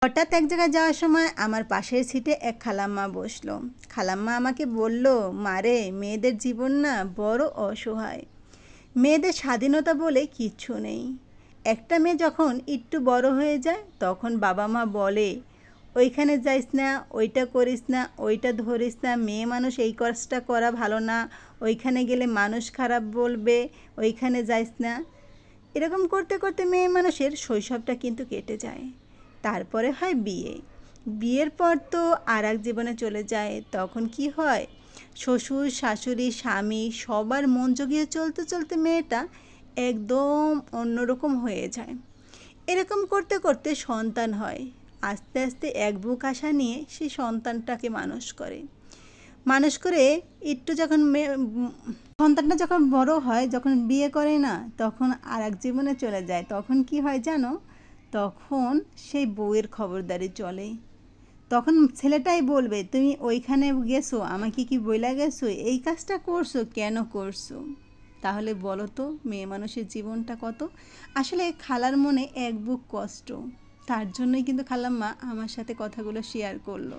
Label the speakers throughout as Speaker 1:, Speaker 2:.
Speaker 1: হঠাৎ এক জায়গায় যাওয়ার সময় আমার পাশের সিটে এক খালাম্মা বসলো। খালাম্মা আমাকে বলল, মারে, মেয়েদের জীবন না বড় অসহায়। মেয়েদের স্বাধীনতা বলে কিচ্ছু নেই। একটা মেয়ে যখন একটু বড় হয়ে যায় তখন বাবা মা বলে, ওইখানে যাইস না, ওইটা করিস না, ওইটা ধরিস না, মেয়ে মানুষ এই কাজটা করা ভালো না, ওইখানে গেলে মানুষ খারাপ বলবে, ওইখানে যাইস না। এরকম করতে করতে মেয়ে মানুষের শৈশবটা কিন্তু কেটে যায়। তারপরে হয় বিয়ে। বিয়ের পর তো আর এক জীবনে চলে যায়। তখন কি হয়, শ্বশুর শাশুড়ি স্বামী সবার মন জুগিয়ে চলতে চলতে মেয়েটা একদম অন্যরকম হয়ে যায়। এরকম করতে করতে সন্তান হয়। আস্তে আস্তে এক বুক আশা নিয়ে সে সন্তানটাকে মানুষ করে একটু যখন সন্তানটা যখন বড় হয়, যখন বিয়ে করে না, তখন আর এক জীবনে চলে যায়। তখন কি হয় জানো, তখন সেই বউয়ের খবরদারি চলে। তখন ছেলেটাই বলবে, তুমি ওইখানে গেছো, আমাকে কি বইলা গেছো, এই কাজটা করছো, কেন করছো? তাহলে বলো তো মেয়ে মানুষের জীবনটা কত। আসলে খালার মনে এক বুক কষ্ট। তার জন্যই কিন্তু খালাম্মা আমার সাথে কথাগুলো শেয়ার করলো।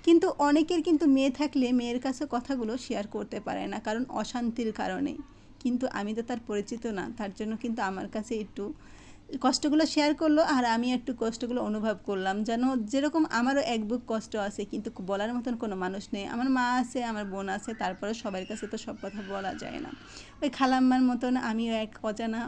Speaker 1: কিন্তু অনেকের কিন্তু মেয়ে থাকলে মেয়ের কাছে কথাগুলো শেয়ার করতে পারে না, কারণ অশান্তির কারণে। কিন্তু আমি তো তার পরিচিত না, তার জন্য কিন্তু আমার কাছে একটু কষ্টগুলো শেয়ার করলো, আর আমি একটু কষ্টগুলো অনুভব করলাম। যেন যেরকম আমারও এক বুক কষ্ট আছে, কিন্তু বলার মতন কোনো মানুষ নেই। আমার মা আছে, আমার বোন আছে, তারপরে সবার কাছে তো সব কথা বলা যায় না। ওই খালাম্মার মতন আমিও এক অজানা